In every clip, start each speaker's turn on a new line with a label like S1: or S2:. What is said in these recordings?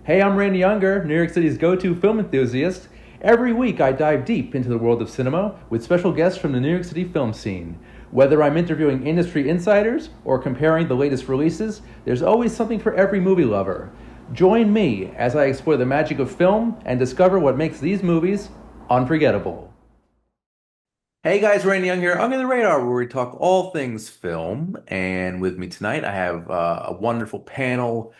S1: Hey, I'm Randy Younger, New York City's go to film enthusiast. Every week, I dive deep into the world of cinema with special guests from the New York City film scene. Whether I'm interviewing industry insiders or comparing the latest releases, there's always something for every movie lover. Join me as I explore the magic of film and discover what makes these movies unforgettable. Hey guys, Randy Young here. Under the Radar, where we talk all things film. And with me tonight, I have a wonderful panel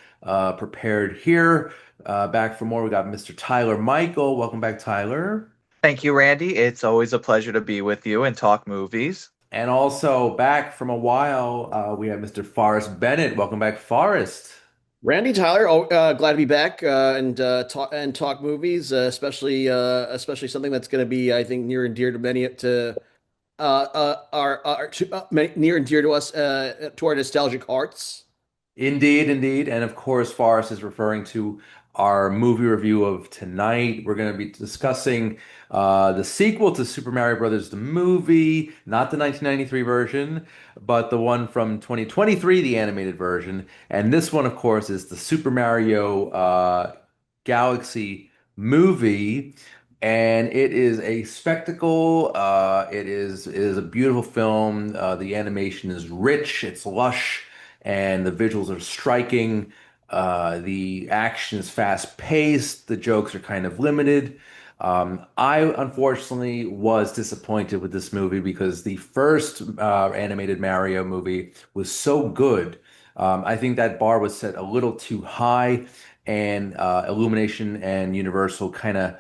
S1: prepared here. Back for more, we got Mr. Tyler Michael. Welcome back, Tyler.
S2: Thank you, Randy. It's always a pleasure to be with you and talk movies.
S1: And also back from a while, we have Mr. Forrest Bennett. Welcome back, Forrest.
S3: Randy Tyler, glad to be back and talk movies, especially something that's going to be, I think, near and dear to many to our to, near and dear to us to our nostalgic hearts.
S1: Indeed, indeed. And of course, Forrest is referring to our movie review of tonight. We're going to be discussing the sequel to Super Mario Brothers, the movie, not the 1993 version, but the one from 2023, the animated version. And this one, of course, is the Super Mario Galaxy movie. And it is a spectacle. It is a beautiful film. The animation is rich, it's lush, and the visuals are striking. The action is fast paced. The jokes are kind of limited. I unfortunately was disappointed with this movie because the first animated Mario movie was so good. I think that bar was set a little too high, and Illumination and Universal kind of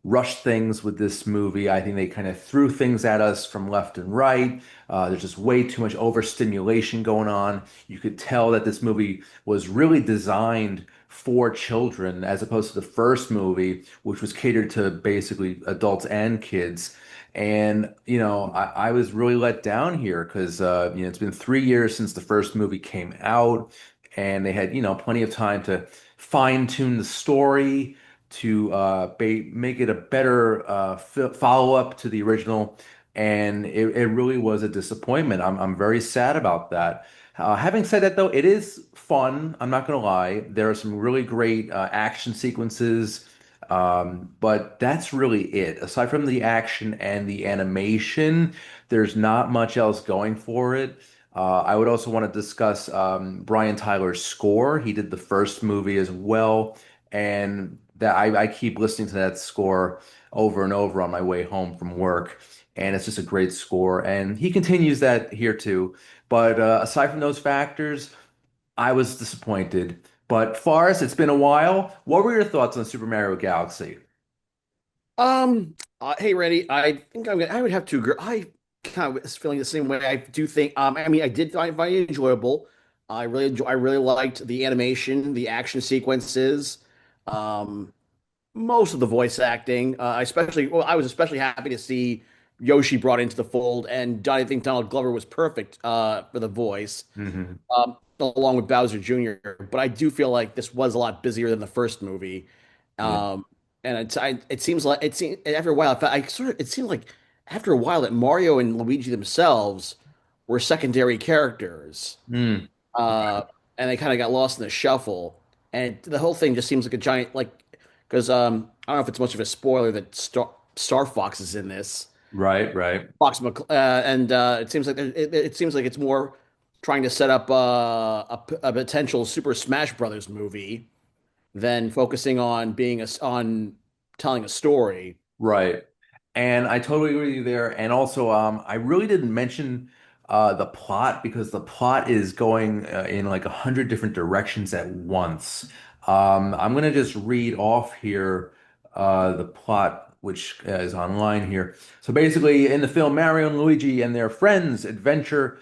S1: rushed things with this movie. I think they kind of threw things at us from left and right. There's just way too much overstimulation going on. You could tell that this movie was really designed for children as opposed to the first movie, which was catered to basically adults and kids. And, I was really let down here because, it's been 3 years since the first movie came out, and they had, plenty of time to fine tune the story to make it a better follow-up to the original, and it really was a disappointment. I'm very sad about that. Having said that, though, it is fun. I'm not gonna lie. There are some really great action sequences, but that's really it. Aside from the action and the animation, there's not much else going for it. I would also want to discuss Brian Tyler's score. He did the first movie as well, and that I keep listening to that score over and over on my way home from work, and it's just a great score. And he continues that here too. But aside from those factors, I was disappointed. But Forrest, it's been a while. What were your thoughts on Super Mario Galaxy?
S3: Hey Randy, I think I would have to agree. I kind of was feeling the same way. I do think, I mean, I did find it enjoyable. I really liked the animation, the action sequences. Um, Most of the voice acting, I was especially happy to see Yoshi brought into the fold, and I think Donald Glover was perfect for the voice,
S1: Hmm.
S3: along with Bowser Jr. But I do feel like this was a lot busier than the first movie,
S1: Yeah.
S3: um, and it seems like it seemed after a while. It seemed like after a while that Mario and Luigi themselves were secondary characters,
S1: Mm.
S3: uh, and they kind of got lost in the shuffle. And the whole thing just seems like a giant because I don't know if it's much of a spoiler that Star Fox is in this.
S1: Right, right.
S3: And it seems like it seems like it's more trying to set up a potential Super Smash Brothers movie than focusing on on telling a story.
S1: Right. And I totally agree with you there. And also, I really didn't mention the plot because the plot is going in like 100 different directions at once. I'm gonna just read off here the plot, which is online here. So basically, in the film, Mario and Luigi and their friends adventure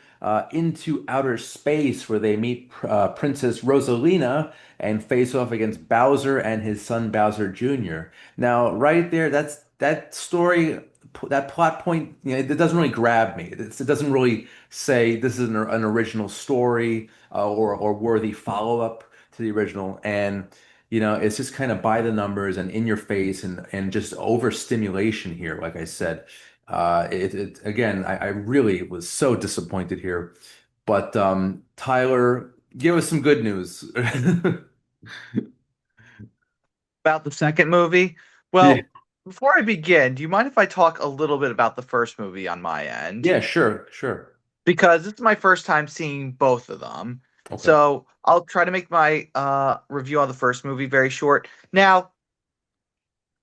S1: into outer space where they meet Princess Rosalina and face off against Bowser and his son Bowser Jr. Now, right there, that story, that plot point, it doesn't really grab me. It doesn't really say this is an original story or worthy follow-up to the original. And, it's just kind of by the numbers and in your face and just overstimulation here, like I said. Again, I really was so disappointed here. But Tyler, give us some good news.
S2: About the second movie?
S1: Yeah.
S2: Well, before I begin, do you mind if I talk a little bit about the first movie on my end?
S1: Yeah, sure, sure.
S2: Because this is my first time seeing both of them.
S1: Okay.
S2: So I'll try to make my review on the first movie very short. Now,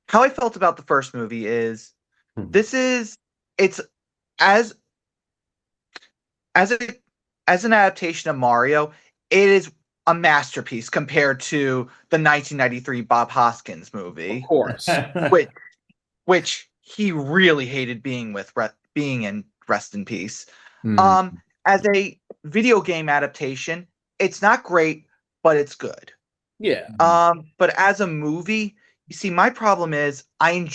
S2: how I felt about the first movie is
S1: Hmm.
S2: this is it's as as a as an adaptation of Mario, it is a masterpiece compared to the 1993 Bob Hoskins
S3: Of
S2: movie,
S3: course.
S2: which which he really hated being in. Rest in peace.
S1: Hmm.
S2: Um, as a video game adaptation, it's not great, but it's good.
S3: Yeah.
S2: But as a movie, you see, my problem is I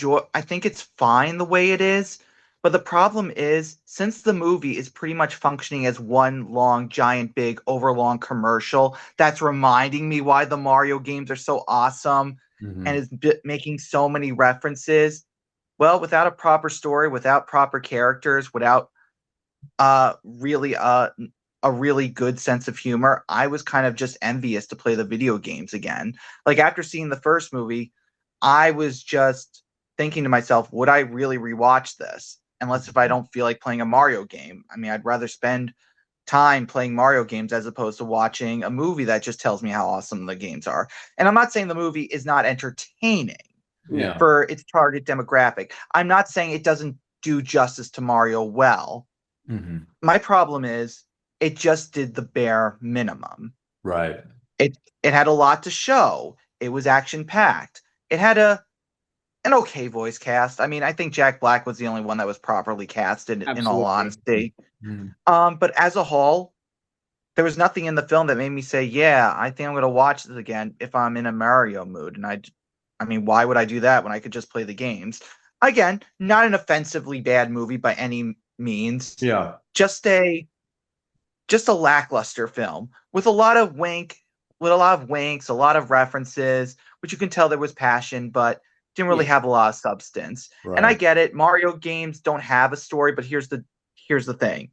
S2: think it's fine the way it is. But the problem is, since the movie is pretty much functioning as one long, giant, big, overlong commercial that's reminding me why the Mario games are so awesome and
S1: Hmm.
S2: is making so many references, well, without a proper story, without proper characters, without really a really good sense of humor, I was kind of just envious to play the video games again. Like after seeing the first movie, I was just thinking to myself, would I really rewatch this? Unless if I don't feel like playing a Mario game. I mean, I'd rather spend time playing Mario games as opposed to watching a movie that just tells me how awesome the games are. And I'm not saying the movie is not entertaining
S3: Yeah.
S1: Yeah.
S2: for its target demographic. I'm not saying it doesn't do justice to Mario well.
S1: Hmm.
S2: My problem is it just did the bare minimum.
S1: Right.
S2: It had a lot to show. It was action packed. It had an okay voice cast. I mean, I think Jack Black was the only one that was properly casted, in all
S3: Absolutely.
S2: honesty.
S1: Mhm.
S2: But as a whole, there was nothing in the film that made me say, "Yeah, I think I'm going to watch this again if I'm in a Mario mood." And I mean, why would I do that when I could just play the games? Again, not an offensively bad movie by any means.
S1: Yeah.
S2: Just a lackluster film with a lot of winks, a lot of references, which you can tell there was passion, but didn't really
S3: Yeah.
S2: have a lot of substance. And I
S1: Right.
S2: get it, Mario games don't have a story, but here's the thing.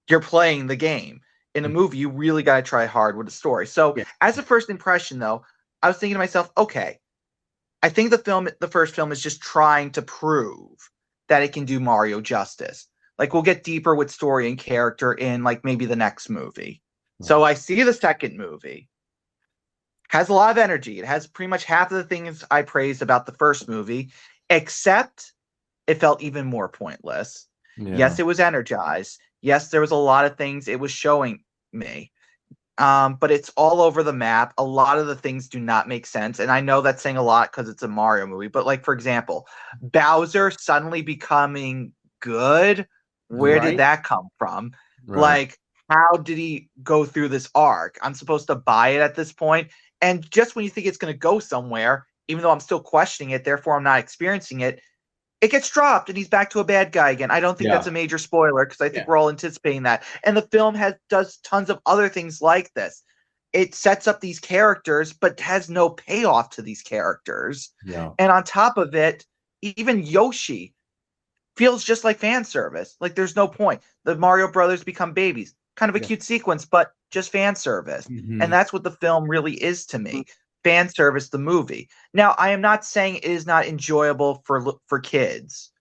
S2: You're playing the game. In a movie, you really got to try hard with the story. So,
S3: Yeah.
S2: as a first impression though, I was thinking to myself, okay, I think the first film is just trying to prove that it can do Mario justice. Like we'll get deeper with story and character in like maybe the next movie. So
S1: Right.
S2: I see the second movie has a lot of energy. It has pretty much half of the things I praised about the first movie, except it felt even more pointless.
S1: Yeah.
S2: Yes, it was energized. Yes, there was a lot of things it was showing me. But it's all over the map. A lot of the things do not make sense. And I know that's saying a lot because it's a Mario movie. But, like, for example, Bowser suddenly becoming good. Where did
S3: Right.
S2: that come from?
S1: Right.
S2: Like, how did he go through this arc? I'm supposed to buy it at this point. And just when you think it's going to go somewhere, even though I'm still questioning it, therefore I'm not experiencing it, it gets dropped and he's back to a bad guy again. I don't think that's
S1: Yeah.
S2: a major spoiler because I think
S3: Yeah.
S2: we're all anticipating that. And the film does tons of other things like this. It sets up these characters but has no payoff to these characters.
S1: Yeah.
S2: And on top of it, even Yoshi feels just like fan service. Like there's no point. The Mario Brothers become babies. Kind of a
S3: Yeah.
S2: cute sequence, but just fan service. And
S1: Hmm.
S2: that's what the film really is to me. Fan service, the movie. Now, I am not saying it is not enjoyable for kids.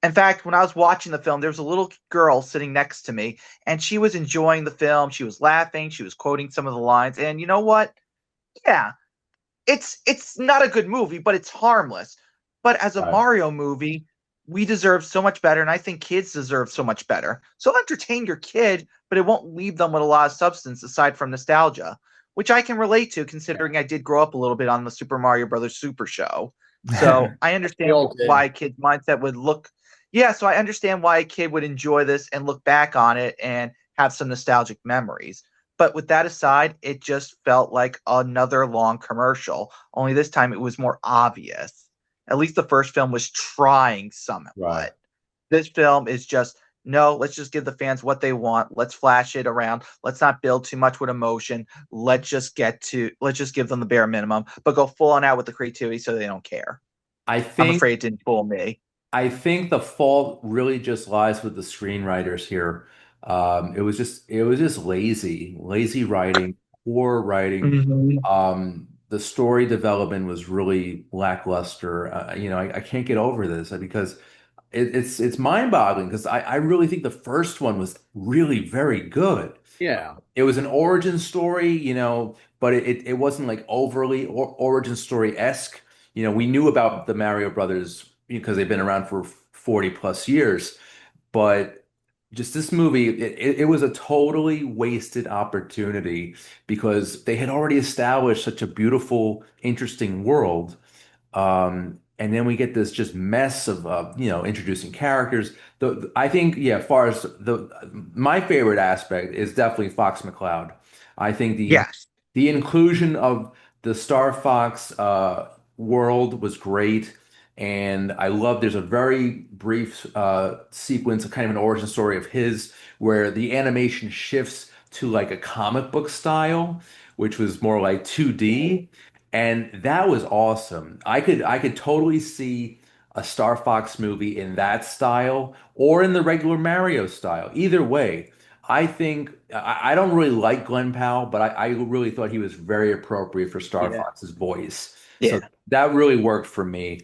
S2: In fact, when I was watching the film, there was a little girl sitting next to me, and she was enjoying the film. She was laughing. She was quoting some of the lines. And you know what? Yeah, it's not a good movie, but it's harmless. But as a
S1: Right.
S2: Mario movie, we deserve so much better, and I think kids deserve so much better. So entertain your kid, but it won't leave them with a lot of substance aside from nostalgia, which I can relate to, considering I did grow up a little bit on the Super Mario Brothers Super Show. So I
S3: We
S2: understand
S3: all did.
S2: why a kid's mindset would look. Yeah, so I understand why a kid would enjoy this and look back on it and have some nostalgic memories. But with that aside, it just felt like another long commercial, only this time it was more obvious. At least the first film was trying
S1: Right.
S2: somewhat. This film is just, no, let's just give the fans what they want. Let's flash it around. Let's not build too much with emotion. Let's just give them the bare minimum, but go full on out with the creativity so they don't care.
S1: I
S2: I'm
S1: think
S2: afraid it didn't fool me.
S1: I think the fault really just lies with the screenwriters here. It was just lazy writing, poor writing.
S2: Mhm.
S1: The the story development was really lackluster. I can't get over this because it's mind-boggling because I really think the first one was really very good.
S3: Yeah.
S1: It was an origin story, but it wasn't like overly origin story-esque. We knew about the Mario Brothers because they've been around for 40 plus years, but just this movie, it was a totally wasted opportunity because they had already established such a beautiful, interesting world. And then we get this just mess of introducing characters. I think, yeah, as far as my favorite aspect is definitely Fox McCloud. I think
S2: Yes.
S1: the inclusion of the Star Fox world was great, and I love. There's a very brief sequence, a kind of an origin story of his, where the animation shifts to like a comic book style, which was more like 2D. And that was awesome. I could totally see a Star Fox movie in that style or in the regular Mario style. Either way, I think I don't really like Glenn Powell, but I really thought he was very appropriate for Star
S3: Yeah.
S1: Fox's voice. So
S2: Yeah.
S1: that really worked for me.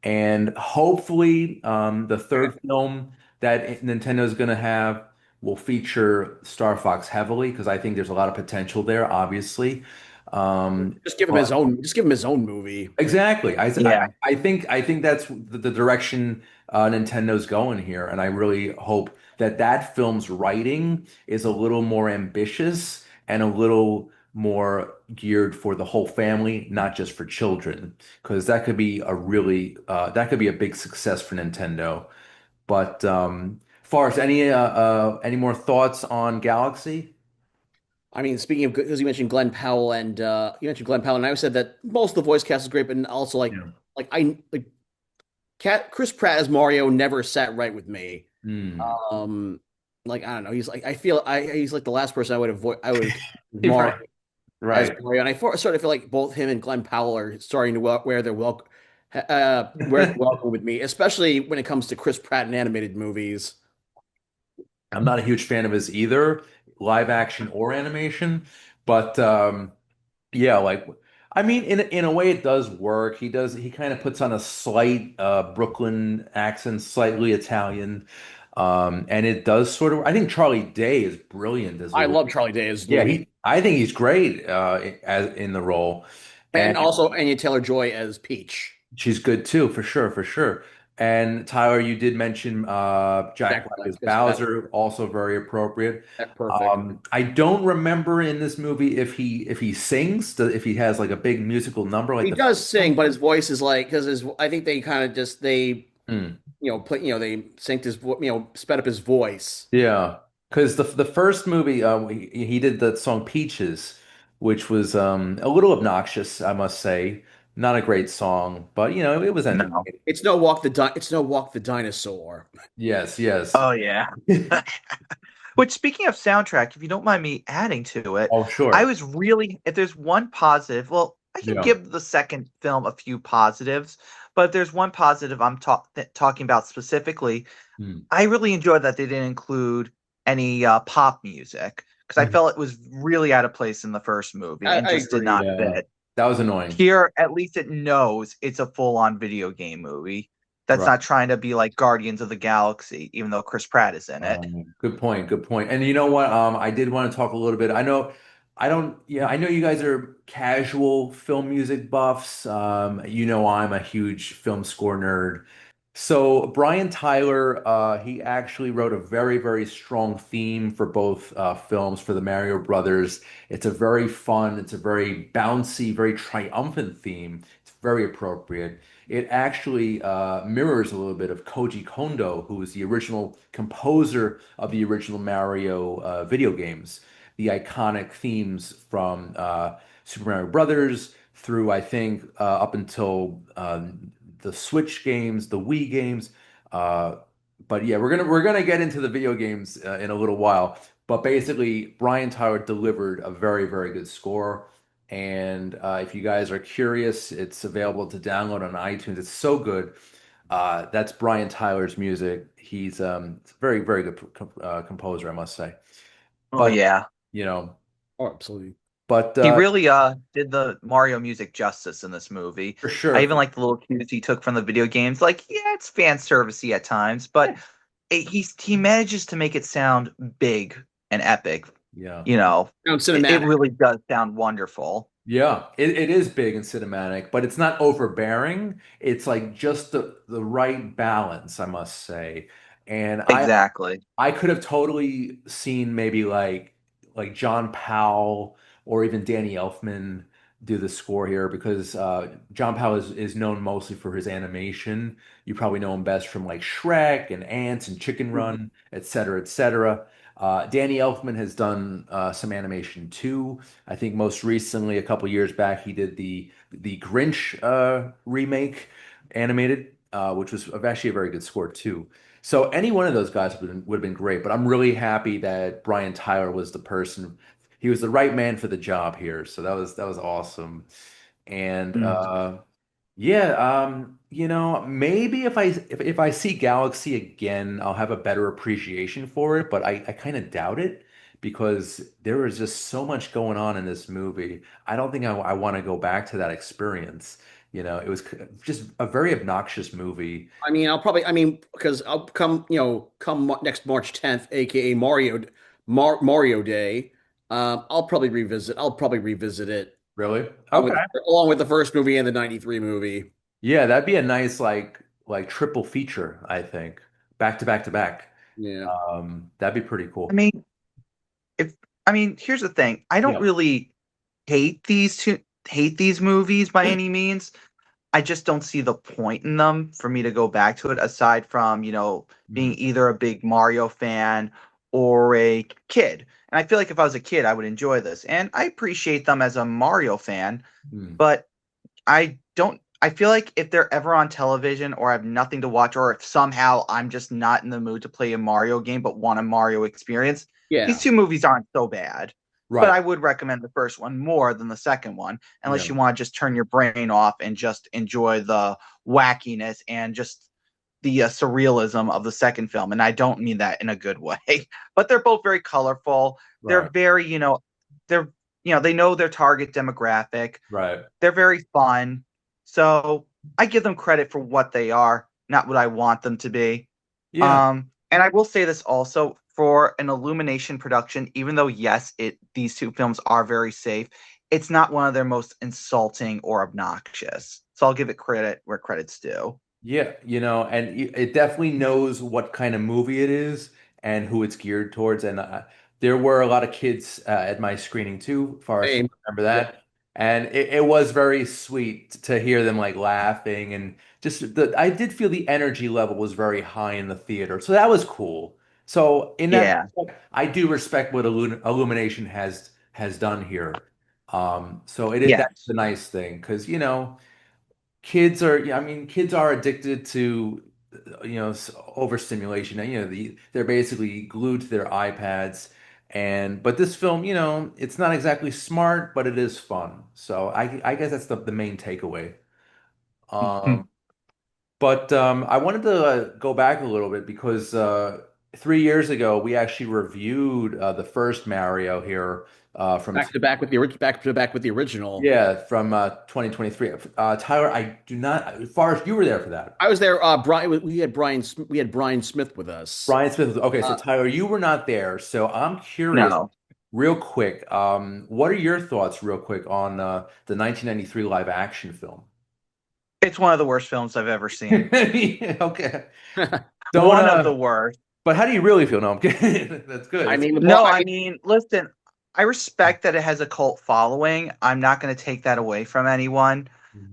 S1: And hopefully, the third film that Nintendo is going to have will feature Star Fox heavily because I think there's a lot of potential there, obviously.
S3: Just give him his
S1: But
S3: own. Just give him his own movie.
S1: exactly.
S2: Yeah.
S1: I think that's the direction Nintendo's going here, and I really hope that that film's writing is a little more ambitious and a little more geared for the whole family, not just for children, because that could be a big success for Nintendo. But Forrest, any more thoughts on Galaxy?
S3: I mean, speaking of, because you mentioned Glenn Powell, and I said that most of the voice cast is great, but also
S1: Yeah.
S3: like Chris Pratt as Mario never sat right with me.
S1: Hmm.
S3: Um, like I don't know, he's like he's like the last person I would
S1: Right.
S3: Mario as
S1: Right.
S3: Mario, and sort of feel like both him and Glenn Powell are starting to wear their welcome with me, especially when it comes to Chris Pratt in animated movies.
S1: I'm not a huge fan of his either, live action or animation. But yeah, like I mean, in a way, it does work. He kind of puts on a slight Brooklyn accent, slightly Italian, and it does sort of. I think Charlie Day is brilliant as
S3: I
S1: Luigi.
S3: love Charlie Day as
S1: Yeah,
S3: Luigi,
S1: I think he's great as in the role, and
S3: and also Anya Taylor-Joy as Peach.
S1: she's good too, for sure, for sure. And Tyler, you did mention Jack
S3: Jack
S1: Black
S3: Black
S1: as
S3: as Bowser.
S1: Bowser, also very appropriate.
S3: That's perfect.
S1: I don't remember in this movie if he sings, if he has like a big musical number like
S3: He
S1: the
S3: does
S1: first
S3: sing,
S1: one.
S3: but his voice is like because his. I think they kind of just they
S1: Hmm.
S3: play they synced sped up his voice.
S1: Yeah, because the first movie, he did the song Peaches, which was a little obnoxious, I must say. Not a great song, but it was
S2: No.
S1: entertaining.
S3: It's no Walk the Dinosaur.
S1: Yes, yes.
S2: Oh yeah. Which, speaking of soundtrack, if you don't mind me adding to it,
S1: Oh,
S2: I
S1: sure.
S2: was really, if there's one positive, well, I can
S1: Yeah.
S2: give the second film a few positives, but if there's one positive I'm talking about specifically,
S1: Hmm.
S2: I really enjoyed that they didn't include any pop music because I
S1: Mhm.
S2: felt it was really out of place in the first movie and
S3: I
S2: just did
S3: agree.
S2: not
S1: Yeah,
S2: fit.
S1: that was annoying.
S2: Here, at least it knows it's a full-on video game movie that's
S1: Right.
S2: not trying to be like Guardians of the Galaxy, even though Chris Pratt is in it.
S1: Good point. Good point. And you know what? I did want to talk a little bit. I know, I don't, yeah, I know you guys are casual film music buffs. I'm a huge film score nerd. So Brian Tyler, he actually wrote a very, very strong theme for both films for the Mario Brothers. It's a very fun, it's a very bouncy, very triumphant theme. It's very appropriate. It actually mirrors a little bit of Koji Kondo, who was the original composer of the original Mario video games. The iconic themes from Super Mario Brothers through, I think, up until the Switch games, the Wii games. Uh, but yeah, we're gonna get into the video games in a little while. But basically, Brian Tyler delivered a very, very good score. And if you guys are curious, it's available to download on iTunes. It's so good. That's Brian Tyler's music. He's a very, very good composer, I must say.
S2: Oh
S1: But
S2: yeah.
S1: you know,
S3: Oh, absolutely.
S1: But
S2: He really did the Mario music justice in this movie.
S1: for
S2: I
S1: sure,
S2: even like the little cues he took from the video games. Like, yeah, it's fan servicey at times, but he manages to make it sound big and epic.
S1: yeah.
S2: You know,
S3: Sounds
S2: it
S3: cinematic.
S2: really does sound wonderful.
S1: Yeah, it is big and cinematic, but it's not overbearing. It's like just the right balance, I must say. And
S2: Exactly.
S1: I could have totally seen maybe like John Powell or even Danny Elfman do the score here because John Powell is known mostly for his animation. You probably know him best from like Shrek and Ants and Chicken Run, et cetera, et cetera. Danny Elfman has done some animation too. I think most recently, a couple years back, he did the Grinch remake animated, which was actually a very good score too. So any one of those guys would have been great, but I'm really happy that Brian Tyler was the person. He was the right man for the job here. So that was awesome. And
S2: Mm.
S1: yeah, maybe if I see Galaxy again, I'll have a better appreciation for it, but I kind of doubt it because there is just so much going on in this movie. I don't think I want to go back to that experience. It was just a very obnoxious movie.
S3: I mean, because I'll come, next March 10th, aka Mario Day. I'll probably revisit it
S1: Really?
S3: along
S1: Okay.
S3: along with the first movie and the '93 movie.
S1: Yeah, that'd be a nice like triple feature, I think. Back to back to back.
S3: Yeah.
S1: That'd be pretty
S2: I
S1: cool.
S2: mean, if I mean, here's the thing. I don't
S1: Yeah.
S2: really hate hate these movies by any means. I just don't see the point in them for me to go back to it aside from, being
S1: Mm,
S2: either a big Mario fan or a kid. And I feel like if I was a kid, I would enjoy this. And I appreciate them as a Mario fan,
S1: mm,
S2: but I feel like if they're ever on television or I have nothing to watch, or if somehow I'm just not in the mood to play a Mario game but want a Mario experience, these
S3: Yeah.
S2: two movies aren't so bad. But
S1: right.
S2: I would recommend the first one more than the second one,
S1: Yeah.
S2: unless you want to just turn your brain off and just enjoy the wackiness and just the surrealism of the second film. And I don't mean that in a good way, but they're both very colorful. They're
S1: Right.
S2: very, they're, they know their target demographic.
S1: Right.
S2: They're very fun. So I give them credit for what they are, not what I want them to be.
S1: Yeah.
S2: And I will say this also for an Illumination production, even though yes, these two films are very safe, it's not one of their most insulting or obnoxious. So I'll give it credit where credit's due.
S1: Yeah, and it definitely knows what kind of movie it is and who it's geared towards. And there were a lot of kids at my screening too, Forrest, if
S3: Same.
S1: you remember
S3: Yeah.
S1: that. And it was very sweet to hear them like laughing and I did feel the energy level was very high in the theater. So that was cool. So in that
S2: Yeah.
S1: respect, I do respect what Illumination has done here. That's
S2: Yes.
S1: the nice thing because kids are, yeah, I mean, kids are addicted to, overstimulation. And, they're basically glued to their iPads. But this film, it's not exactly smart, but it is fun. So I guess that's the main takeaway. Um, but I wanted to go back a little bit because 3 years ago we actually reviewed the first Mario here from
S3: Back to back with the original.
S1: yeah from 2023. Tyler, I do not. Forrest, you were there for that.
S3: I was there. We had Brian Smith with us.
S1: Brian Smith. Okay, so
S3: Uh,
S1: Tyler, you were not there, so I'm curious,
S2: No.
S1: real quick. What are your thoughts, real quick, on the 1993 live action film?
S2: It's one of the worst films I've ever seen.
S1: Yeah, okay. Don't
S2: One of the worst.
S1: but how do you really feel? No, I'm kidding. That's good.
S3: I mean,
S2: No, I mean, listen, I respect that it has a cult following. I'm not going to take that away from anyone.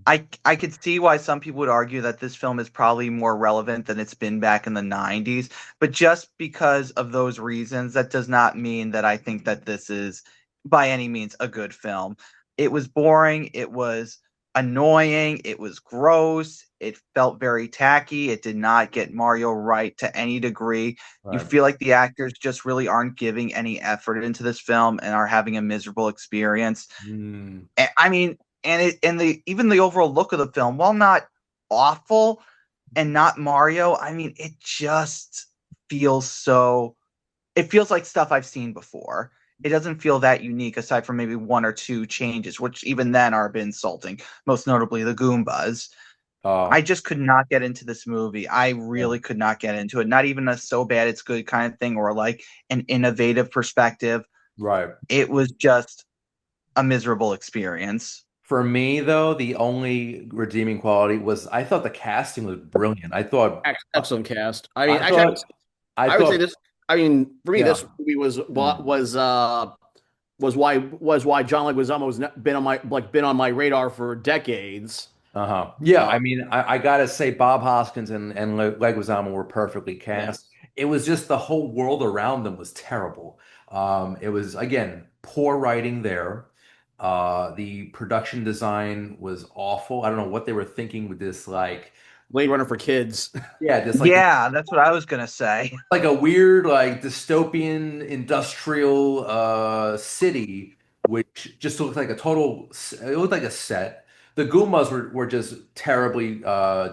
S2: I could see why some people would argue that this film is probably more relevant than it's been back in the 90s, but just because of those reasons, that does not mean that I think that this is by any means a good film. It was boring, it was annoying, it was gross, it felt very tacky, it did not get Mario right to any degree. You
S1: Right.
S2: feel like the actors just really aren't giving any effort into this film and are having a miserable experience.
S1: Mm,
S2: I mean, and the even the overall look of the film, while not awful and not Mario, I mean, it just feels so. It feels like stuff I've seen before, it doesn't feel that unique aside from maybe one or two changes, which even then are a bit insulting, most notably the Goombas. I
S1: Oh,
S2: just could not get into this movie. I
S1: yeah.
S2: really could not get into it. Not even a so bad it's good kind of thing or like an innovative perspective.
S1: Right.
S2: It was just a miserable experience.
S1: For me, though, the only redeeming quality was I thought the casting was brilliant.
S3: Excellent cast. I mean,
S1: I
S3: actually,
S1: thought, I
S3: I would say
S1: thought,
S3: this. I mean, for me,
S1: yeah.
S3: this movie was what
S1: Mm.
S3: was why John Leguizamo has been on my radar for decades.
S1: Uh-huh. Yeah,
S3: Uh,
S1: I mean, I gotta say Bob Hoskins and Leguizamo were perfectly
S3: yeah,
S1: cast. It was just the whole world around them was terrible. It was again poor writing there. The production design was awful. I don't know what they were thinking with this, like,
S3: Blade Runner for kids.
S1: yeah, this like
S2: Yeah, that's what I was gonna say.
S1: like a weird like dystopian industrial city which just looked like a total it looked like a set. The Goombas were just terribly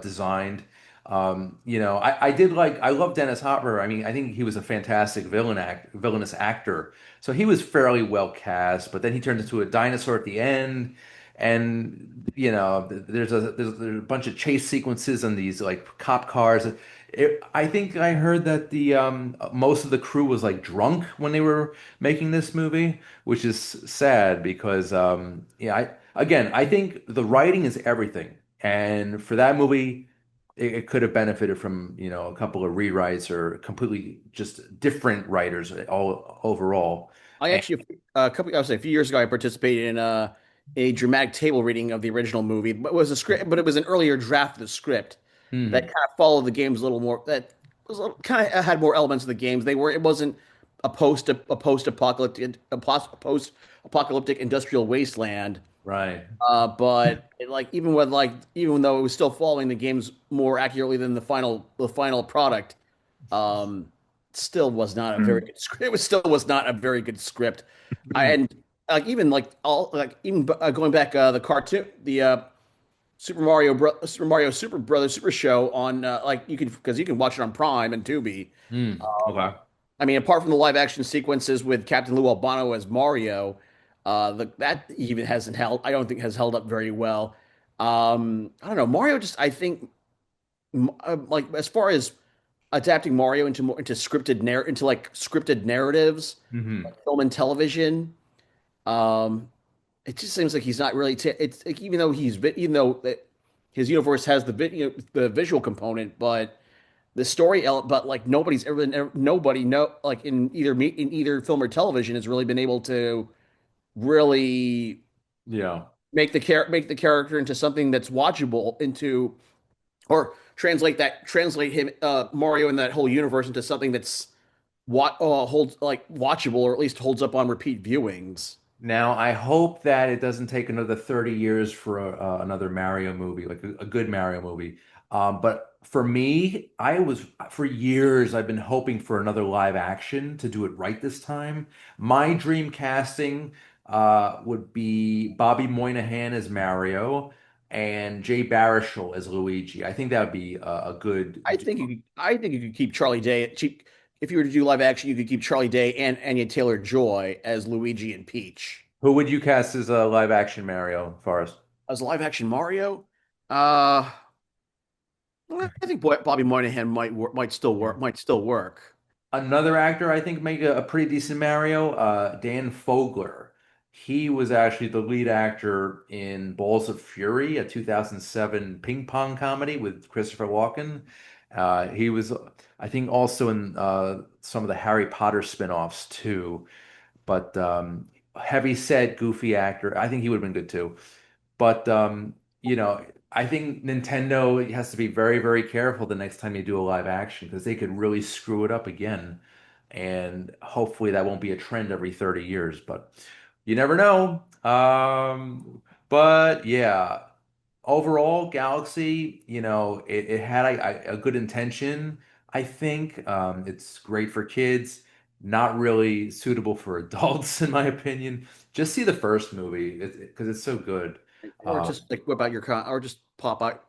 S1: designed. I did like I love Dennis Hopper. I mean, I think he was a fantastic villainous actor. So he was fairly well cast, but then he turned into a dinosaur at the end. And there's a bunch of chase sequences on these like cop cars. I think I heard that the most of the crew was like drunk when they were making this movie, which is sad because I think the writing is everything, and for that movie, it could have benefited from a couple of rewrites or completely just different writers all overall.
S3: I
S1: And,
S3: actually I would say a few years ago I participated in a dramatic table reading of the original movie, but it was an earlier draft of the script that
S1: hmm,
S3: kind of followed the games a little more. That was kind of had more elements of the games. It wasn't a post apocalyptic industrial wasteland.
S1: right.
S3: But even though it was still following the games more accurately than the final product, um, still was not a very
S2: Mm.
S3: good script. It was still was not a very good script. And even like all like even going back the cartoon the Super Mario Super Brothers Super Show on like you can because you can watch it on Prime and Tubi.
S1: Okay.
S3: I mean, apart from the live action sequences with Captain Lou Albano as Mario, that even hasn't held. I don't think has held up very well. I don't know. Mario just I think like as far as adapting Mario into scripted narratives,
S1: Hmm.
S3: like film and television. Um, it just seems like he's not really. It's like, even though his universe has the visual component, but the but like nobody know like in either film or television has really been able to really
S1: Yeah.
S3: make the character into something that's watchable into or translate him Mario in that whole universe into something that's what holds like watchable or at least holds up on repeat viewings.
S1: Now, I hope that it doesn't take another 30 years for another Mario movie, like a good Mario movie. But for me, for years, I've been hoping for another live action to do it right this time. My dream casting would be Bobby Moynihan as Mario and Jay Baruchel as Luigi. I think that would be a good.
S3: I think you could keep Charlie Day. If you were to do live action, you could keep Charlie Day and Anya Taylor Joy as Luigi and Peach.
S1: Who would you cast as a live action Mario, Forrest?
S3: As a live action Mario, uh, well, I think Bobby Moynihan might still work.
S1: Another actor I think make a pretty decent Mario, Dan Fogler. He was actually the lead actor in Balls of Fury, a 2007 ping pong comedy with Christopher Walken. He was, I think, also in some of the Harry Potter spin-offs too. But heavy set, goofy actor. I think he would have been good too. But I think Nintendo has to be very, very careful the next time you do a live action because they could really screw it up again. And hopefully that won't be a trend every 30 years, but you never know. But yeah, overall, Galaxy, it had a good intention. I think it's great for kids, not really suitable for adults, in my opinion. Just see the first movie because it's so good.
S3: Or
S1: Um,
S3: just like whip out your con, or just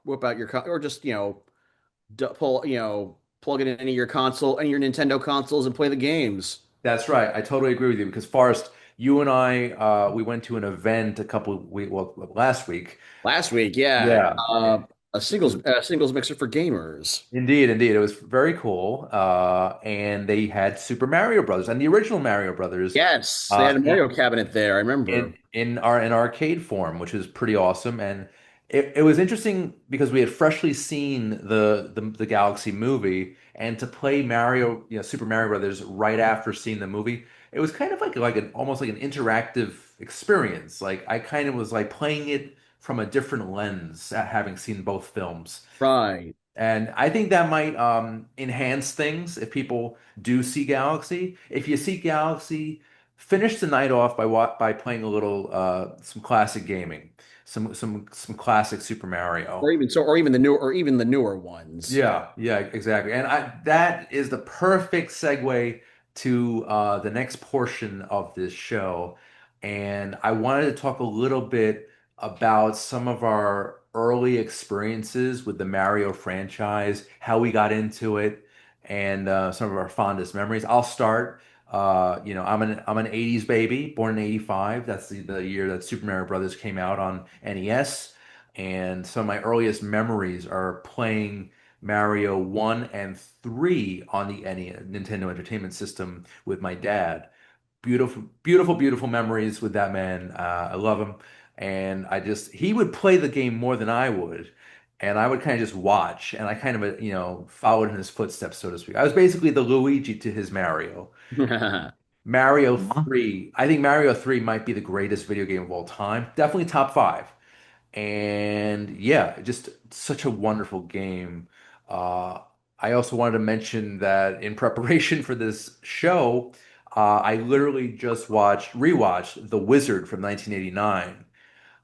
S3: whip out your con, or just pull plug it into your console and your Nintendo consoles and play the games.
S1: That's right. I totally agree with you because Forrest, you and I, we went to an event a couple of week, well, last week.
S3: Last week, yeah,
S1: Yeah.
S3: a singles mixer for gamers.
S1: Indeed, indeed. It was very cool. And they had Super Mario Brothers and the original Mario Brothers
S3: Yes, they
S1: uh,
S3: had a Mario cabinet there. I remember.
S1: in arcade form, which is pretty awesome. And it was interesting because we had freshly seen the Galaxy movie, and to play Mario, Super Mario Brothers right after seeing the movie, it was kind of like an almost like an interactive experience. Like I kind of was like playing it from a different lens, having seen both films.
S3: Right.
S1: And I think that might enhance things if people do see Galaxy. If you see Galaxy, finish the night off by playing a little some classic gaming, some classic Super Mario.
S3: Or even the newer ones.
S1: Yeah, yeah, exactly. And that is the perfect segue to the next portion of this show. And I wanted to talk a little bit about some of our early experiences with the Mario franchise, how we got into it, and some of our fondest memories. I'll start. I'm an 80s baby, born in 85. That's the year that Super Mario Brothers came out on NES. And some of my earliest memories are playing Mario 1 and 3 on the NES, Nintendo Entertainment System with my dad. Beautiful, beautiful, beautiful memories with that man. I love him. And he would play the game more than I would. And I would kind of just watch, and I kind of, followed in his footsteps, so to speak. I was basically the Luigi to his Mario. Mario
S2: Aw.
S1: 3, I think Mario 3 might be the greatest video game of all time. Definitely top five. And yeah, just such a wonderful game. Uh, I also wanted to mention that in preparation for this show, I literally just rewatched The Wizard from 1989.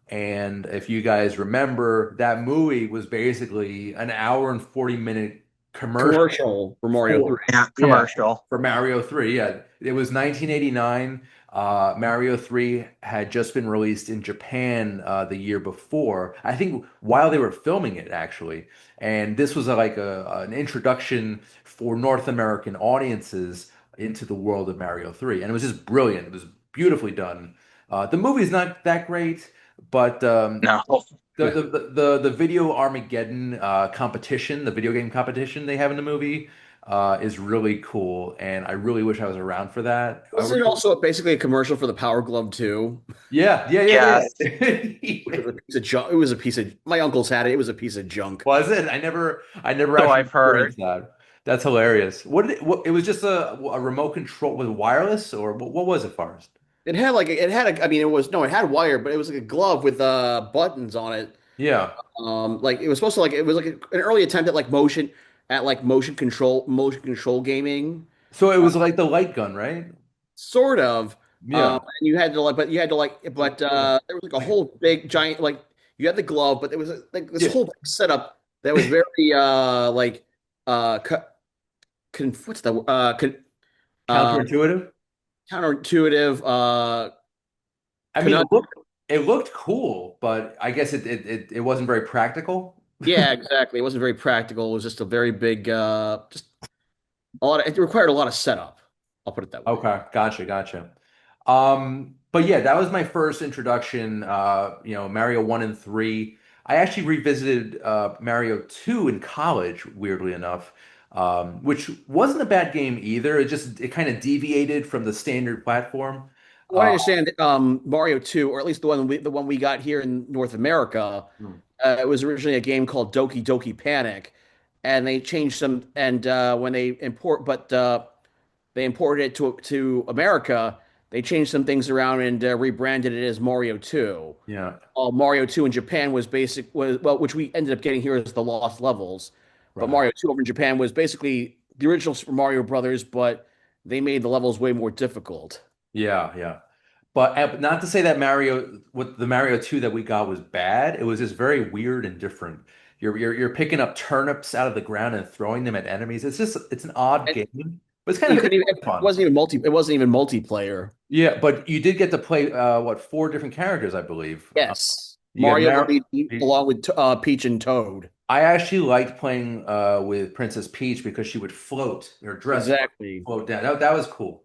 S1: And if you guys remember, that movie was basically an hour and 40-minute commercial
S3: Commercial for Mario
S1: for
S3: 3.
S2: Yeah,
S1: yeah,
S2: commercial.
S1: for Mario 3. Yeah, it was 1989. Mario 3 had just been released in Japan the year before. I think while they were filming it, actually. And this was an introduction for North American audiences into the world of Mario 3. And it was just brilliant. It was beautifully done. The movie's not that great, but
S2: No.
S1: the video Armageddon competition, the video game competition they have in the movie, is really cool, and I really wish I was around for that.
S3: Wasn't it also basically a commercial for the Power Glove too?
S1: Yeah, yeah, yeah,
S2: Yes.
S1: yeah.
S3: Which was a piece of junk. It was a piece of my uncle's had it. It was a piece of junk.
S1: Was it? I never
S2: So
S1: actually
S2: I've heard.
S1: experienced that. That's hilarious. It was just a remote control with wireless, or what was it, Forrest?
S3: I mean, it had wire, but it was like a glove with buttons on it.
S1: Yeah.
S3: Like it was supposed to like it was like an early attempt at motion control gaming.
S1: So it was like the light gun, right?
S3: Sort of.
S1: Yeah.
S3: And there was like a whole big giant like you had the glove, but there was like this
S1: Yeah.
S3: whole setup that was very like co what's the uh
S1: Counterintuitive.
S3: counterintuitive
S1: I mean,
S3: conundrum.
S1: it looked cool, but I guess it wasn't very practical.
S3: Yeah, exactly. It wasn't very practical. It was just a very big just a lot of it required a lot of setup. I'll put it that way.
S1: Okay, gotcha, gotcha. But yeah, that was my first introduction. Mario 1 and 3. I actually revisited Mario 2 in college, weirdly enough, which wasn't a bad game either. It kind of deviated from the standard platform.
S3: Well, I
S1: Uh,
S3: understand Mario 2, or at least the one we got here in North America,
S1: hmm,
S3: it was originally a game called Doki Doki Panic, and they changed some. And when they imported it to America, they changed some things around and rebranded it as Mario 2.
S1: yeah,
S3: Mario 2 in Japan which we ended up getting here as the Lost Levels, but
S1: right.
S3: Mario 2 over in Japan was basically the original Super Mario Brothers, but they made the levels way more difficult.
S1: Yeah, yeah. But not to say that what the Mario 2 that we got was bad. It was just very weird and different. You're picking up turnips out of the ground and throwing them at enemies. It's an odd game, but it's
S3: You
S1: kind
S3: couldn't even,
S1: of
S3: it
S1: fun.
S3: wasn't even multiplayer.
S1: Yeah, but you did get to play four different characters, I believe.
S3: Yes.
S1: You got
S3: Mario
S1: Mar
S3: Luigi along with Peach and Toad.
S1: I actually liked playing with Princess Peach because she would float. Her dress would
S3: Exactly.
S1: float down. That was cool.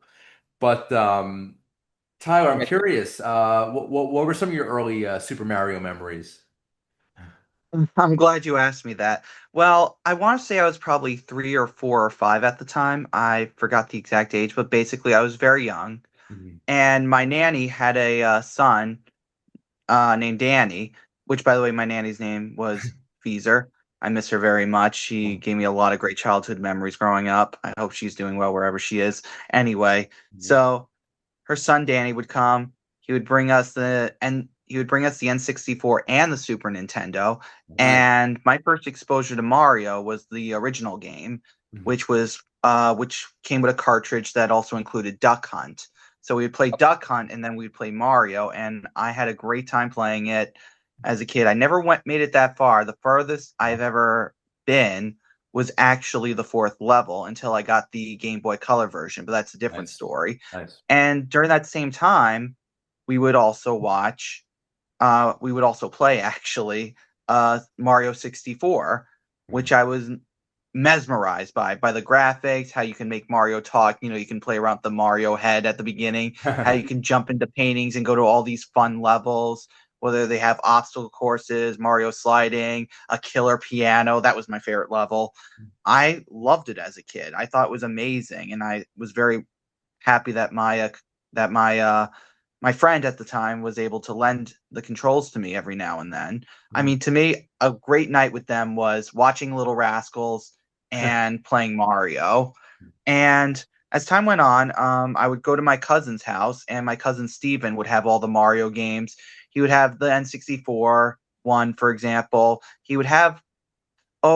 S1: But Tyler, I'm
S3: Yeah,
S1: curious. What were some of your early Super Mario memories?
S2: I'm glad you asked me that. Well, I want to say I was probably 3 or 4 or 5 at the time. I forgot the exact age, but basically I was very young.
S1: Mhm.
S2: And my nanny had a son named Danny, which, by the way, my nanny's name was Feezer. I miss her very much. She gave me a lot of great childhood memories growing up. I hope she's doing well wherever she is. Anyway,
S1: Mhm.
S2: so her son Danny would come. He would bring us the N64 and the Super Nintendo.
S1: Nice.
S2: And my first exposure to Mario was the original game,
S1: Mhm.
S2: which came with a cartridge that also included Duck Hunt. So we would play Duck Hunt and then we'd play Mario, and I had a great time playing it as a kid. I never went made it that far. The furthest I've ever been was actually the fourth level until I got the Game Boy Color version, but that's a different
S1: Nice.
S2: story.
S1: Nice.
S2: And during that same time, we would also we would also play actually Mario 64,
S1: Mhm.
S2: which I was mesmerized by the graphics, how you can make Mario talk. You can play around the Mario head at the beginning, how you can jump into paintings and go to all these fun levels. Whether they have obstacle courses, Mario sliding, a killer piano. That was my favorite level. I loved it as a kid. I thought it was amazing, and I was very happy that my friend at the time was able to lend the controls to me every now and then. I
S1: Mhm.
S2: mean, to me, a great night with them was watching Little Rascals and playing Mario. And as time went on, I would go to my cousin's house, and my cousin Steven would have all the Mario games. He would have the N64 one, for example. He would have,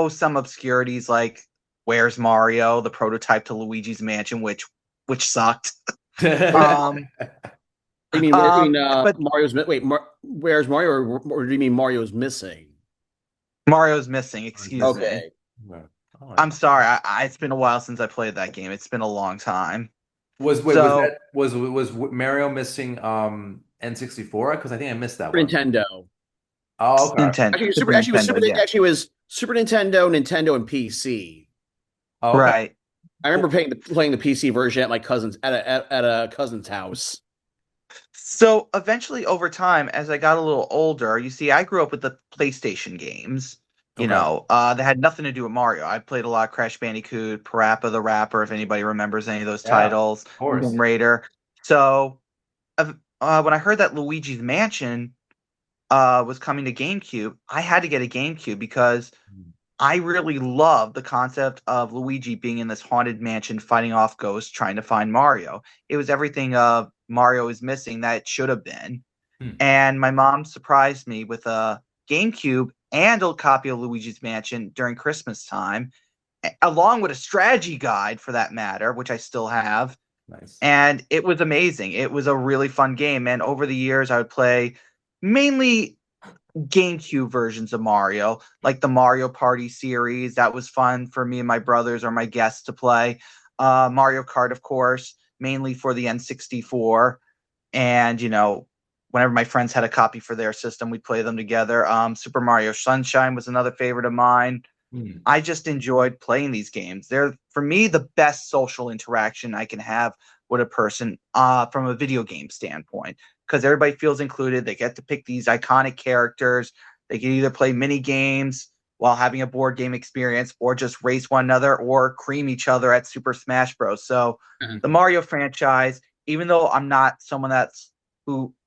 S2: some obscurities like Where's Mario, the prototype to Luigi's Mansion, which sucked. Um,
S3: you mean
S2: um, but
S3: where's Mario, or do you mean Mario's missing?
S2: Mario's missing.
S1: I was
S2: Excuse
S1: missing.
S2: me.
S3: Okay.
S1: Right. Oh,
S2: I'm sorry. It's been a while since I played that game. It's been a long time.
S1: was
S2: So
S1: that was Mario missing N64? Because I think I missed that
S3: Super
S1: one.
S3: Nintendo.
S1: Oh, okay.
S2: Nintendo,
S3: Actually,
S2: Super Nintendo, yeah,
S3: Actually, it was Super Nintendo, Nintendo, and PC.
S1: Oh, okay.
S2: right.
S3: I remember
S1: Cool.
S3: playing the PC version at my cousin's at a cousin's house.
S2: So eventually, over time, as I got a little older, you see, I grew up with the PlayStation games.
S1: Okay. Of
S2: That had nothing to do with Mario. I played a lot of Crash Bandicoot, Parappa the Rapper, if anybody remembers any of those
S1: Yeah, of
S2: titles,
S1: course.
S2: Tomb Raider. So when I heard that Luigi's Mansion was coming to GameCube, I had to get a GameCube because I really love the concept of Luigi being in this haunted mansion fighting off ghosts trying to find Mario. It was everything Mario is missing that it should have been.
S1: Hmm.
S2: And my mom surprised me with a GameCube and a copy of Luigi's Mansion during Christmas time, along with a strategy guide for that matter, which I still have.
S1: Nice.
S2: And it was amazing. It was a really fun game. And over the years, I would play mainly GameCube versions of Mario, like the Mario Party series. That was fun for me and my brothers or my guests to play. Mario Kart, of course, mainly for the N64. And, whenever my friends had a copy for their system, we'd play them together. Super Mario Sunshine was another favorite of mine.
S1: Hmm.
S2: I just enjoyed playing these games. They're, for me, the best social interaction I can have with a person from a video game standpoint because everybody feels included. They get to pick these iconic characters. They can either play mini games while having a board game experience or just race one another or cream each other at Super Smash Bros. So the
S1: Mhm.
S2: Mario franchise, even though I'm not someone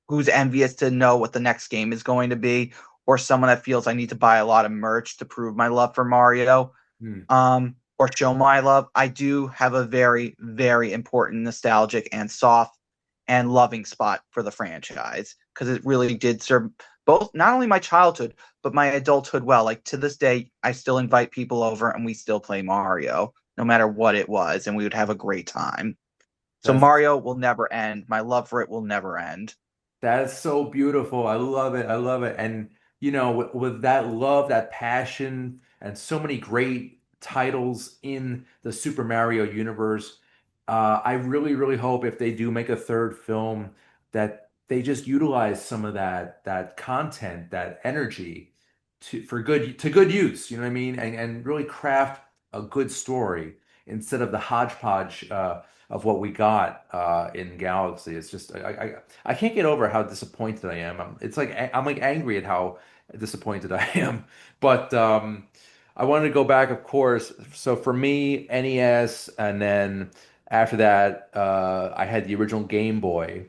S2: who's envious to know what the next game is going to be, or someone that feels I need to buy a lot of merch to prove my love for Mario,
S1: Hmm.
S2: or show my love, I do have a very, very important nostalgic and soft and loving spot for the franchise because it really did serve both not only my childhood but my adulthood well. Like to this day, I still invite people over and we still play Mario, no matter what it was, and we would have a great time. So
S1: That's
S2: Mario will never end. My love for it will never end.
S1: That's so beautiful. I love it. I love it. And with that love, that passion, and so many great titles in the Super Mario universe, I really, really hope if they do make a third film that they just utilize some of that content, that energy to good use. You know what I mean? And really craft a good story instead of the hodgepodge. of what we got in Galaxy. It's just I can't get over how disappointed I am. It's like I'm like angry at how disappointed I am. But I wanted to go back, of course. So for me, NES, and then after that, I had the original Game Boy,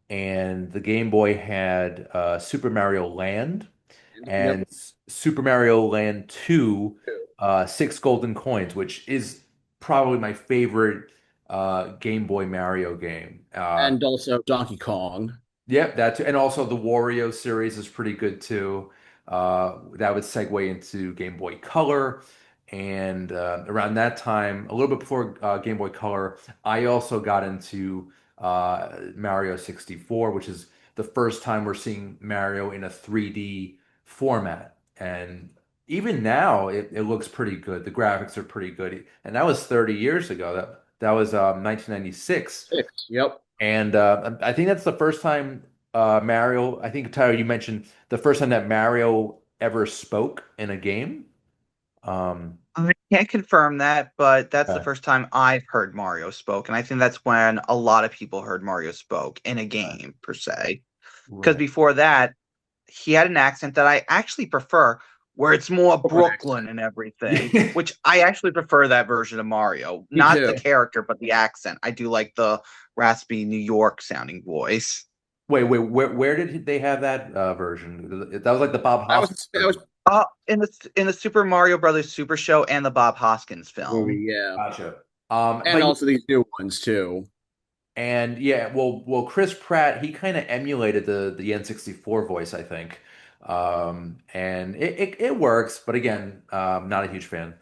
S1: and the Game Boy had Super Mario Land
S3: Yep.
S1: and Super Mario Land 2, Six Golden Coins, which is probably my favorite Game Boy Mario game.
S3: And also Donkey Kong.
S1: Yep, that too. And also the Wario series is pretty good too. That would segue into Game Boy Color. And around that time, a little bit before Game Boy Color, I also got into Mario 64, which is the first time we're seeing Mario in a 3D format. And even now, it looks pretty good. The graphics are pretty good. And that was 30 years ago. That was 1996.
S3: Six. Yep.
S1: And I think that's the first time Mario, I think Tyler, you mentioned the first time that Mario ever spoke in a game. Um,
S2: I can't confirm that, but that's the
S1: okay.
S2: first time I've heard Mario spoke, and I think that's when a lot of people heard Mario spoke in a game per se. Because
S1: Right.
S2: before that, he had an accent that I actually prefer, where it's more
S3: Correct.
S2: Brooklyn and everything,
S1: Yeah.
S2: which I actually prefer that version of Mario.
S3: Me
S2: Not the
S3: too.
S2: character, but the accent. I do like the raspy New York sounding voice.
S1: Wait, where did they have that version? That was like the Bob
S3: I
S1: Hoskins
S3: was I was
S1: version.
S2: In the Super Mario Brothers Super Show and the Bob Hoskins film.
S3: movie, yeah.
S1: Gotcha.
S3: And
S1: But
S3: also these new ones too.
S1: and yeah, well, Chris Pratt, he kind of emulated the N64 voice, I think. And it works, but again, not a huge fan.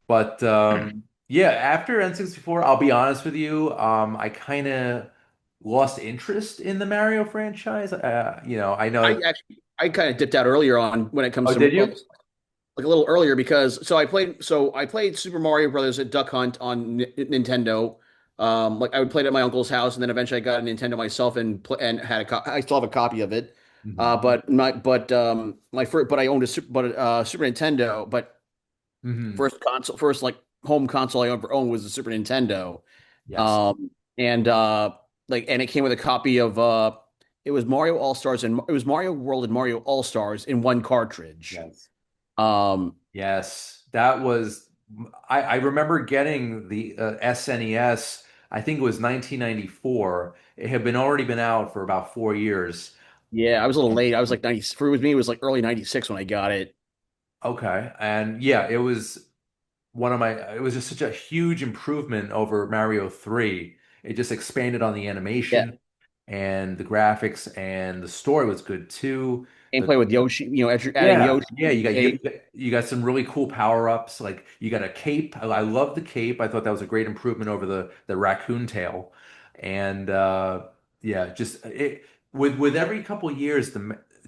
S1: But yeah, after N64, I'll be honest with you, I kind of lost interest in the Mario franchise. I
S3: I
S1: know.
S3: actually I kind of dipped out earlier on when it comes
S1: Oh,
S3: to
S1: did
S3: like
S1: you?
S3: a little earlier because I played Super Mario Brothers at Duck Hunt on Nintendo. Like I would play it at my uncle's house, and then eventually I got a Nintendo myself and had I still have a copy of it.
S1: Hmm.
S3: But I owned a Super Nintendo. But
S1: Hmm.
S3: first like home console I ever owned was the Super Nintendo.
S1: Yes.
S3: Um, and and it came with a copy of it was Mario All Stars and it was Mario World and Mario All Stars in one cartridge.
S1: Yes.
S3: Um,
S1: Yes. That was, I remember getting the SNES, I think it was 1994. It had been already been out for about 4 years.
S3: yeah, I was a little late. I was like 90 for me, it was like early 96 when I got it.
S1: Okay. And yeah, it was just such a huge improvement over Mario 3. It just expanded on the
S3: Yeah.
S1: animation and the graphics, and the story was good too.
S3: And
S1: The
S3: play with Yoshi, adding
S1: Yeah,
S3: Yoshi
S1: yeah, you got
S3: a
S1: you got some really cool power-ups. Like you got a cape. I love the cape. I thought that was a great improvement over the raccoon tail. And yeah, just it with every couple of years,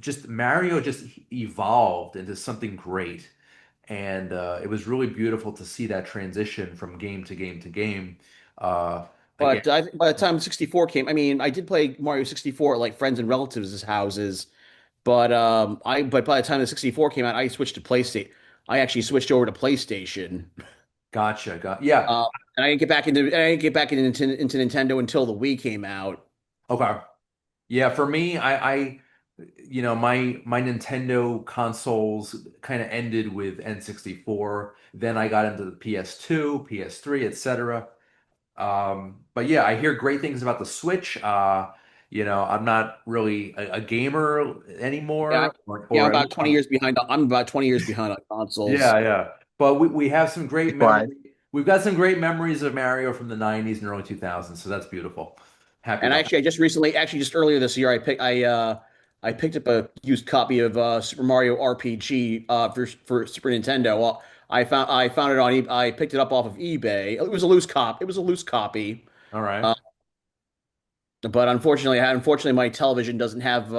S1: just Mario just evolved into something great. And it was really beautiful to see that transition from game to game to game. Again,
S3: but I think by the time 64 came, I mean, I did play Mario 64 at like friends and relatives' houses, but by the time the 64 came out, I switched to PlayStation. I actually switched over to PlayStation.
S1: yeah.
S3: And I didn't get back into Nintendo until the Wii came out.
S1: Okay. Yeah, for me, my Nintendo consoles kind of ended with N64. Then I got into the PS2, PS3, etc. But yeah, I hear great things about the Switch. I'm not really a gamer
S3: Yeah,
S1: anymore,
S3: yeah, I'm
S1: or at
S3: about
S1: least
S3: 20 years behind. I'm about 20 years behind on consoles.
S1: yeah, yeah. But we have some great
S2: Likewise.
S1: memory. We've got some great memories of Mario from the 90s and early 2000s, so that's beautiful. Happy
S3: And
S1: about that.
S3: actually, just earlier this year, I picked up a used copy of Super Mario RPG for Super Nintendo. Well, I found it on I picked it up off of eBay. It was a loose cop. It was a loose copy.
S1: All right.
S3: Uh, but unfortunately, my television doesn't have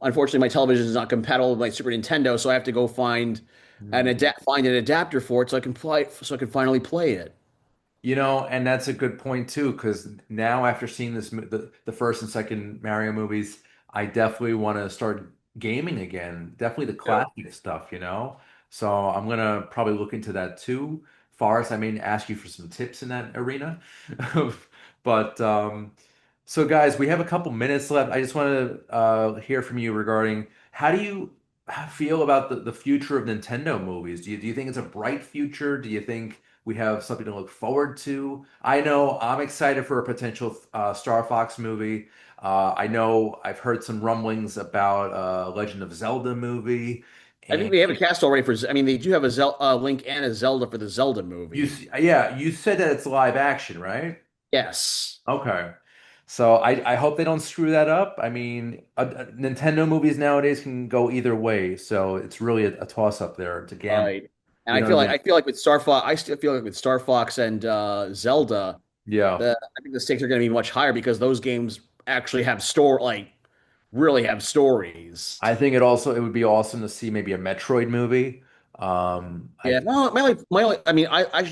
S3: unfortunately my television is not compatible with my Super Nintendo, so I have to go find an adapter for it so I can finally play it.
S1: And that's a good point too, because now after seeing the first and second Mario movies, I definitely want to start gaming again. Definitely the
S3: Yeah.
S1: classic stuff. So I'm gonna probably look into that too Forrest, I mean, ask you for some tips in that arena. But so guys, we have a couple minutes left. I just want to hear from you regarding how do you feel about the future of Nintendo movies? Do you think it's a bright future? Do you think we have something to look forward to? I know I'm excited for a potential Star Fox movie. I know I've heard some rumblings about Legend of Zelda movie.
S3: I think
S1: And
S3: they have a cast already for. I mean, they do have a Link and a Zelda for the Zelda
S1: you,
S3: movie.
S1: yeah, you said that it's live action, right?
S3: Yes.
S1: Okay. So I hope they don't screw that up. I mean, Nintendo movies nowadays can go either way, so it's really a toss up there. It's a gamble.
S3: Right. And
S1: You know what I mean?
S3: I feel like with Star Fox, I still feel like with Star Fox and Zelda,
S1: Yeah.
S3: I think the stakes are going to be much higher because those games actually have really have stories.
S1: I think it would be awesome to see maybe a Metroid movie. I
S3: Yeah.
S1: think
S3: Well, I mean,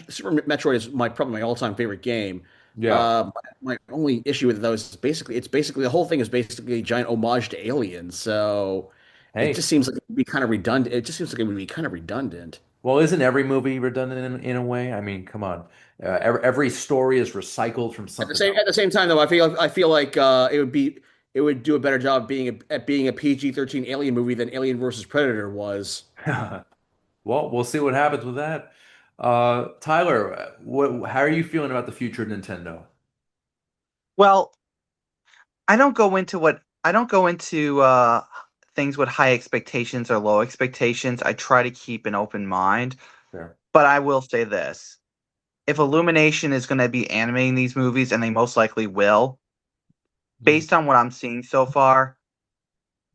S3: Super Metroid is probably my all-time favorite game.
S1: yeah.
S3: My only issue with those is basically the whole thing is basically a giant homage to Aliens. So it
S1: Hey,
S3: just seems like it would be kind of redundant. It just seems like it would be kind of redundant.
S1: well, isn't every movie redundant in a way? I mean, come on. Every story is recycled from something
S3: At the same time, though, I feel like it would do a better job at being a PG-13 alien movie than Alien versus Predator was.
S1: else. Well, we'll see what happens with that. Tyler, how are you feeling about the future of Nintendo?
S2: Well, I don't go into things with high expectations or low expectations. I try to keep an open mind,
S1: Fair.
S2: but I will say this. If Illumination is going to be animating these movies, and they most likely will,
S1: Mm.
S2: based on what I'm seeing so far,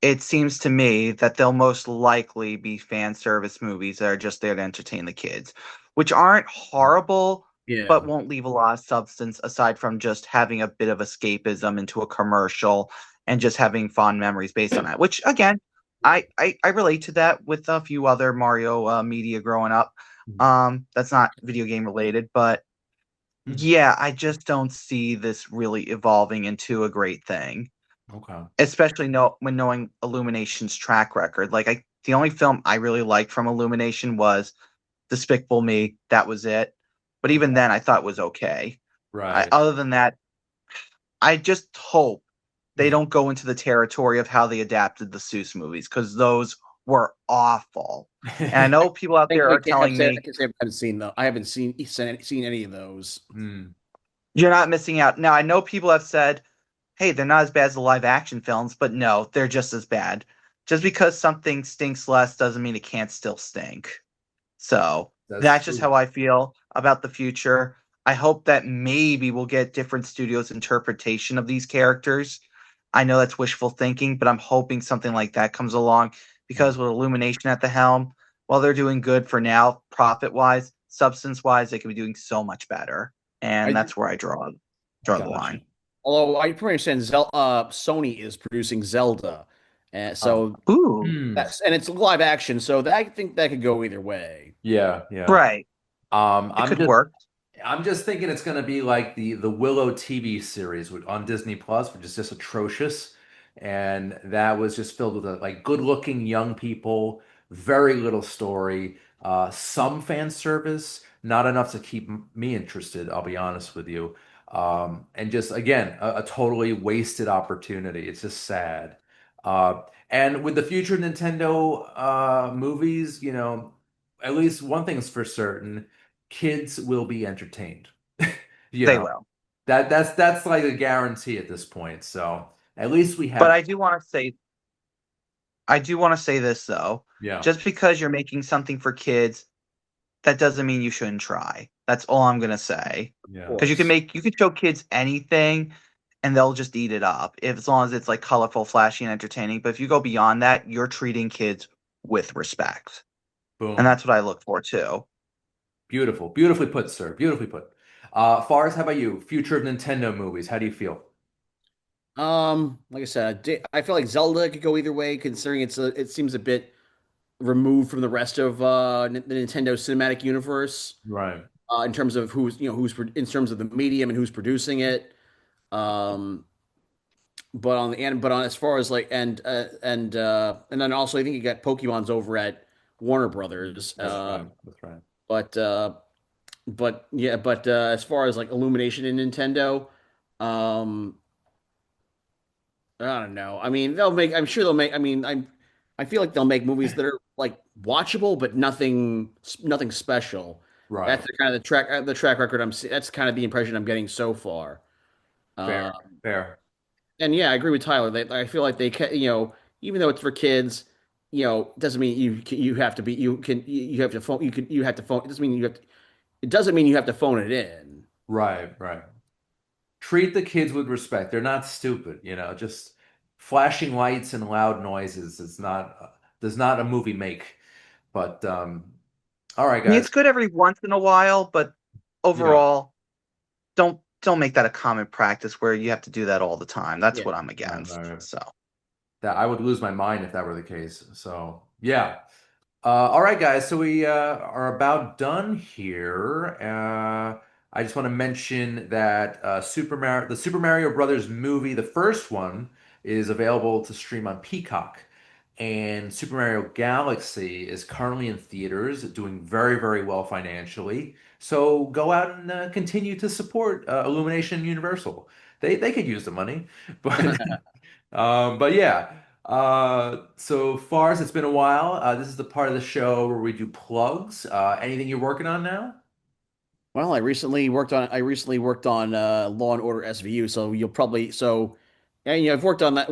S2: it seems to me that they'll most likely be fan service movies that are just there to entertain the kids, which aren't horrible, but
S3: Yeah.
S2: won't leave a lot of substance aside from just having a bit of escapism into a commercial and just having fond memories based on that. Which again, I relate to that with a few other Mario media growing up. That's not video game related, but
S1: Mm.
S2: yeah, I just don't see this really evolving into a great thing,
S1: Okay.
S2: especially when knowing Illumination's track record. The only film I really liked from Illumination was Despicable Me. That was it. But even then, I thought it was okay.
S1: Right.
S2: Other than that, I just hope they don't go into the territory of how they adapted the Seuss movies because those were awful. And I know people out there are telling
S3: I
S2: me
S3: can't say I haven't seen though. I haven't seen any of those.
S1: Hmm.
S2: you're not missing out. Now, I know people have said, hey, they're not as bad as the live action films, but no, they're just as bad. Just because something stinks less doesn't mean it can't still stink. So
S1: That's
S2: that's just
S1: true.
S2: how I feel about the future. I hope that maybe we'll get different studios' interpretation of these characters. I know that's wishful thinking, but I'm hoping something like that comes along because with Illumination at the helm, while they're doing good for now, profit wise, substance wise, they could be doing so much better. And
S3: I
S2: that's where I draw the
S3: Gotcha.
S2: line.
S3: Although I pretty understand Sony is producing Zelda, and
S1: Oh.
S3: so
S2: Ooh,
S1: Hmm.
S3: it's live action, so I think that could go either way.
S1: Yeah, yeah.
S2: right.
S1: Um,
S2: It
S1: I'm
S2: could
S1: just
S2: work.
S1: I'm just thinking it's gonna be like the Willow TV series on Disney Plus, which is just atrocious. And that was just filled with like good-looking young people, very little story, some fan service, not enough to keep me interested, I'll be honest with you. And just again, a totally wasted opportunity. It's just sad. And with the future Nintendo movies, at least one thing's for certain kids will be entertained. You
S2: They
S1: know,
S2: will.
S1: that's like a guarantee at this point. So at least we
S2: But
S1: have,
S2: I do want to say this though.
S1: yeah,
S2: Just because you're making something for kids, that doesn't mean you shouldn't try. That's all I'm gonna say.
S3: Of
S1: yeah,
S2: Because
S3: course.
S2: you can show kids anything and they'll just eat it up. If as long as it's like colorful, flashy, and entertaining. But if you go beyond that, you're treating kids with respect. And
S1: boom,
S2: that's what I look for too.
S1: beautiful, beautifully put, sir, beautifully put. Faris, how about you? Future of Nintendo movies, how do you feel?
S3: Like I said, I feel like Zelda could go either way, considering it seems a bit removed from the rest of the Nintendo cinematic universe
S1: Right.
S3: in terms of in terms of the medium and who's producing it. Um, but on as far as like and then also I think you got Pokemon's over at Warner Brothers.
S1: That's right. That's right.
S3: But but yeah, but as far as like Illumination and Nintendo, um, I don't know. I mean, they'll make. I'm sure they'll make. I mean, I feel like they'll make movies that are like watchable, but nothing special. That's
S1: Right.
S3: the kind of the track record I'm. That's kind of the impression I'm getting so far. Uh,
S1: Fair. Fair.
S3: and yeah, I agree with Tyler. I feel like even though it's for kids, doesn't mean you have to be you have to phone you have to phone. It doesn't mean you have to, it doesn't mean you have to phone it in.
S1: Right. Right. Treat the kids with respect. They're not stupid, just flashing lights and loud noises is not does not a movie make. But all right,
S2: I mean,
S1: guys.
S2: it's good every once in a while, but
S1: Yeah.
S2: overall, don't make that a common practice where you have to do that all the time. That's
S3: Yeah.
S2: what I'm
S1: Right,
S2: against.
S1: right.
S2: So,
S1: That I would lose my mind if that were the case. So yeah. All right, guys. So we are about done here. I just want to mention that the Super Mario Brothers movie, the first one, is available to stream on Peacock, and Super Mario Galaxy is currently in theaters, doing very, very well financially. So go out and continue to support Illumination and Universal. They could use the money, but but yeah. So far as it's been a while, this is the part of the show where we do plugs. Anything you're working on now?
S3: Well, I recently worked on Law and Order SVU, so you'll probably so and I've worked on that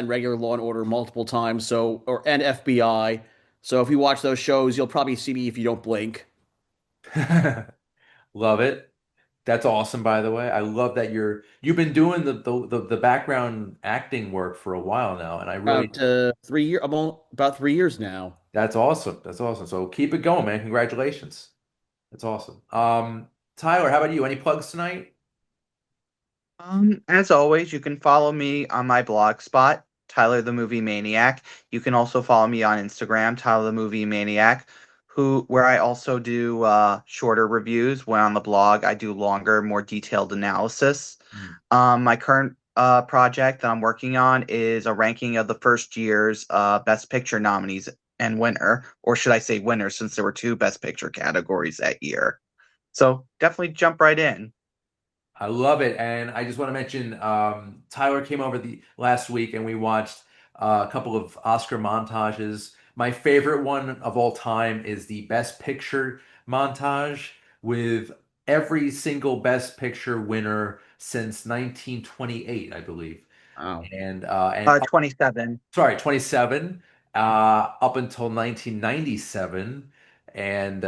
S3: in regular Law and Order multiple times, so or and FBI. So if you watch those shows, you'll probably see me if you don't blink.
S1: Love it. That's awesome, by the way. I love that you've been doing the background acting work for a while now, and I really
S3: About 3 years now.
S1: that's awesome. That's awesome. So keep it going, man. Congratulations. That's awesome. Tyler, how about you? Any plugs tonight?
S2: as always, you can follow me on my blog spot, Tyler the Movie Maniac. You can also follow me on Instagram, Tyler the Movie Maniac, where I also do shorter reviews. When on the blog, I do longer, more detailed analysis.
S1: Hmm.
S2: My current project that I'm working on is a ranking of the first year's Best Picture nominees and winner, or should I say winner, since there were two Best Picture categories that year. So definitely jump right in.
S1: I love it. And I just want to mention Tyler came over the last week and we watched a couple of Oscar montages. My favorite one of all time is the Best Picture montage with every single Best Picture winner since 1928, I believe.
S3: Oh.
S1: And
S2: 27.
S1: sorry, 27 up until 1997, and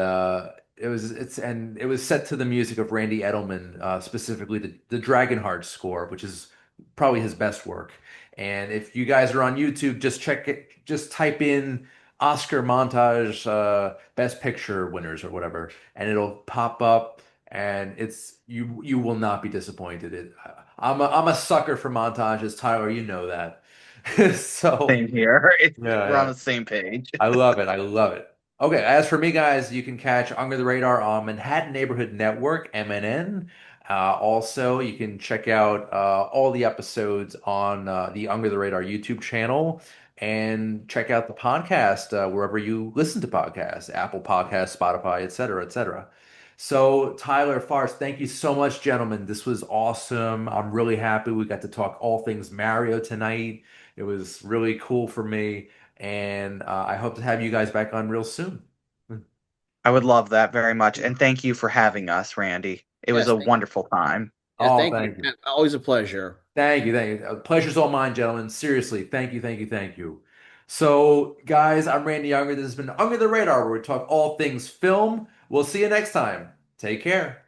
S1: it was set to the music of Randy Edelman, specifically the Dragonheart score, which is probably his best work. And if you guys are on YouTube, just check it, just type in Oscar montage, Best Picture winners or whatever, and it'll pop up. And you will not be disappointed. I'm a sucker for montages, Tyler. You know that. So
S2: Same here.
S1: yeah,
S2: We're on
S1: yeah.
S2: the same page.
S1: I love it. I love it. Okay, as for me, guys, you can catch Under the Radar on Manhattan Neighborhood Network, MNN. Also, you can check out all the episodes on the Under the Radar YouTube channel and check out the podcast wherever you listen to podcasts, Apple Podcasts, Spotify, et cetera, et cetera. So, Tyler, Faris, thank you so much, gentlemen. This was awesome. I'm really happy we got to talk all things Mario tonight. It was really cool for me. And I hope to have you guys back on real soon.
S2: I would love that very much. And thank you for having us, Randy. It was
S3: Yes,
S2: a
S3: thank you.
S2: wonderful time.
S3: Yeah,
S1: Oh,
S3: thank you.
S1: thank you.
S3: Always a pleasure.
S1: Thank you. Thank you. Pleasure's all mine, gentlemen. Seriously. Thank you. Thank you. Thank you. So, guys, I'm Randy Younger. This has been Under the Radar, where we talk all things film. We'll see you next time. Take care.